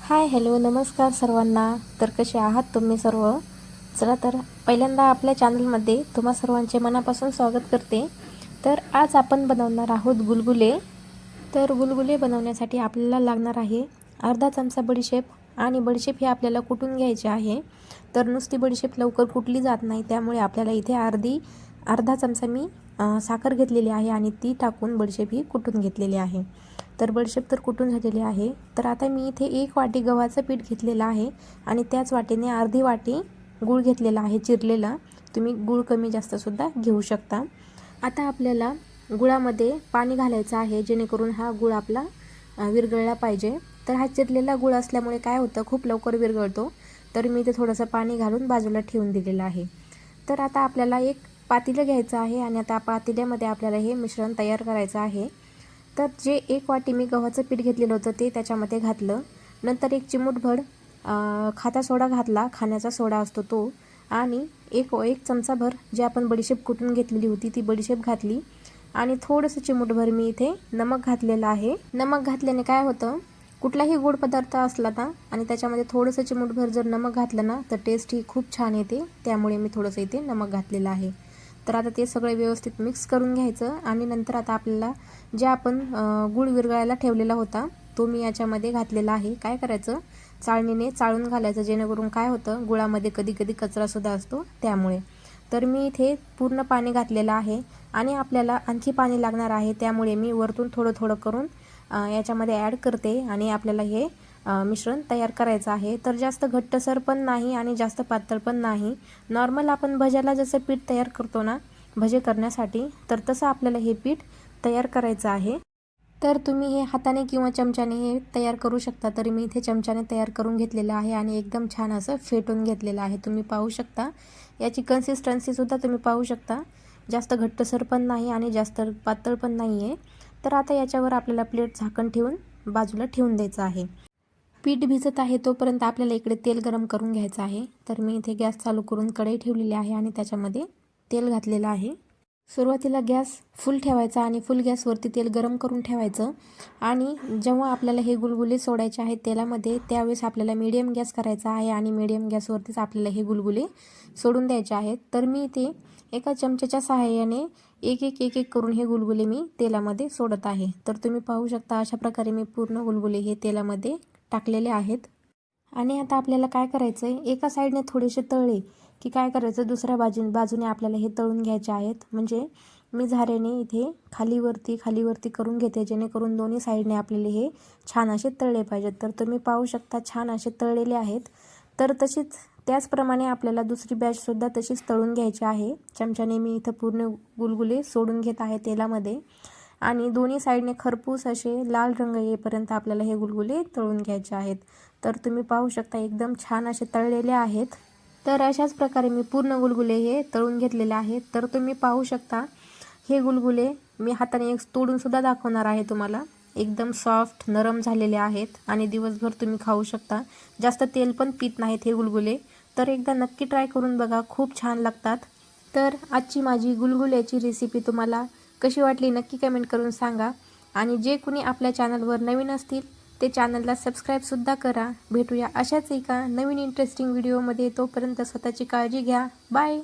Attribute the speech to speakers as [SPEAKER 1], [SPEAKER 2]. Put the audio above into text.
[SPEAKER 1] Hi hello नमस्कार सर्वांना. तर कसे आहात तुम्ही सर्व? चला तर पहिल्यांदा आपल्या चॅनलमध्ये तुम्हा सर्वांचे मनापासून स्वागत करते. तर आज आपण बनवणार आहोत गुलगुले. तर गुलगुले बनवण्यासाठी आपल्याला लागणार आहे अर्धा चमचा बडीशेप, आणि बडीशेप ही आपल्याला कुटून घ्यायची आहे. तर नुसती बडीशेप लवकर कुटली जात नाही, त्यामुळे आपल्याला इथे अर्धा चमचा मी साखर घेतलेली आहे आणि ती टाकून बडीशेप ही कुटून घेतलेली आहे. तर बडीशेप तर कुटून झालेली आहे. तर आता मी इथे 1 वाटी गव्हाचं पीठ घेतलेलं आहे आणि त्याच वाटीने अर्धी वाटी गूळ घेतलेला आहे चिरलेला. तुम्ही गूळ कमी जास्तसुद्धा घेऊ शकता. आता आपल्याला गुळामध्ये पाणी घालायचं आहे, जेणेकरून हा गूळ आपला विरघळला पाहिजे. तर हा चिरलेला गूळ असल्यामुळे काय होतं, खूप लवकर विरघळतो. तर मी इथे थोडंसं पाणी घालून बाजूला ठेवून दिलेलं आहे. तर आता आपल्याला एक पातेलं घ्यायचं आहे आणि आता पातेल्यामध्ये आपल्याला हे मिश्रण तयार करायचं आहे. तर जे 1 वाटी मी गव्हाचं पीठ घेतलेलं होतं ते त्याच्यामध्ये घातलं. नंतर 1 चिमूटभर खाता सोडा घातला, खाण्याचा सोडा असतो तो, आणि एक चमचाभर जे आपण बडीशेप कुटून घेतलेली होती ती बडीशेप घातली, आणि थोडंसं चिमूटभर मी इथे नमक घातलेलं आहे. नमक घातल्याने काय होतं, कुठलाही गोड पदार्थ असला ना आणि त्याच्यामध्ये थोडंसं चिमूटभर जर नमक घातलं ना तर टेस्ट ही खूप छान येते. त्यामुळे मी थोडंसं इथे नमक घातलेलं आहे. तर आता ते सगळं व्यवस्थित मिक्स करून घ्यायचं आणि नंतर आता आपल्याला जे आपण गूळ विरघळायला ठेवलेला होता तो मी याच्यामध्ये घातलेला आहे. काय करायचं, चाळणीने चाळून घालायचं, जेणेकरून काय होतं, गुळामध्ये कधी कधी कचरासुद्धा असतो त्यामुळे. तर मी इथे पूर्ण पाणी घातलेलं आहे आणि आपल्याला आणखी पाणी लागणार आहे, त्यामुळे मी वरतून थोडं थोडं करून याच्यामध्ये ॲड करते आणि आपल्याला हे मिश्रण तयार करायचं आहे. तर जास्त घट्टसर पण नाही आणि जास्त पातळ पण नाही. नॉर्मल आपण भज्याला जसं पीठ तयार करतो ना भजे करण्यासाठी, तर तसं आपल्याला हे पीठ तयार करायचं आहे. तर तुम्ही हे हाताने किंवा चमच्याने हे तयार करू शकता. तरी मी इथे चमच्याने तयार करून घेतलेलं आहे आणि एकदम छान असं फेटून घेतलेलं आहे. तुम्ही पाहू शकता याची कन्सिस्टन्सीसुद्धा तुम्ही पाहू शकता. जास्त घट्टसर पण नाही आणि जास्त पातळ पण नाही आहे. तर आता याच्यावर आपल्याला प्लेट झाकण ठेवून बाजूला ठेवून द्यायचं आहे. पीठ भिजत आहे तोपर्यंत आपल्याला इकडे तेल गरम करून घ्यायचं आहे. तर मी इथे गॅस चालू करून कढई ठेवलेली आहे आणि त्याच्यामध्ये तेल घातलेलं आहे. सुरुवातीला गॅस फुल ठेवायचा आणि फुल गॅसवरती तेल गरम करून ठेवायचं, आणि जेव्हा आपल्याला हे गुलगुले सोडायचे आहेत तेलामध्ये त्यावेळेस आपल्याला मीडियम गॅस करायचा आहे आणि मीडियम गॅसवरतीच आपल्याला हे गुलगुले सोडून द्यायचे आहेत. तर मी इथे एका चमच्याच्या सहाय्याने एक एक करून हे गुलगुले मी तेलामध्ये सोडत आहे. तर तुम्ही पाहू शकता अशा प्रकारे मी पूर्ण गुलगुले हे तेलामध्ये टाकलेले आहेत. आणि आता आपल्याला काय करायचं आहे, एका साईडने थोडेसे तळले की काय करायचं, दुसऱ्या बाजूने आपल्याला हे तळून घ्यायचे आहेत. म्हणजे मी झाऱ्याने इथे खालीवरती करून घेते, जेणेकरून दोन्ही साईडने आपल्याला हे छान असे तळले पाहिजेत. तर तुम्ही पाहू शकता छान असे तळलेले आहेत. तर त्याचप्रमाणे आपल्याला दुसरी बॅचसुद्धा तशीच तळून घ्यायची आहे. चमच्याने मी इथं पूर्ण गुलगुले सोडून घेत आहे तेलामध्ये, आणि दोन्ही साईडने खरपूस असे लाल रंग येईपर्यंत आपल्याला हे गुलगुले तळून घ्यायचे आहेत. तर तुम्ही पाहू शकता एकदम छान असे तळलेले आहेत. तर अशाच प्रकारे मी पूर्ण गुलगुले हे तळून घेतलेले आहेत. तर तुम्ही पाहू शकता हे गुलगुले मी हाताने एक तोडूनसुद्धा दाखवणार आहे तुम्हाला. एकदम सॉफ्ट नरम झालेले आहेत आणि दिवसभर तुम्ही खाऊ शकता. जास्त तेल पण पीत नाहीत हे गुलगुले. तर एकदा नक्की ट्राय करून बघा, खूप छान लागतात. तर आजची माझी गुलगुल्याची रेसिपी तुम्हाला कशी वाटली नक्की कमेंट करून सांगा. आणि जे कुणी आपल्या चॅनलवर नवीन असतील ते चॅनलला सबस्क्राईबसुद्धा करा. भेटूया अशाच एका नवीन इंटरेस्टिंग व्हिडिओमध्ये. तोपर्यंत स्वतःची काळजी घ्या. बाय.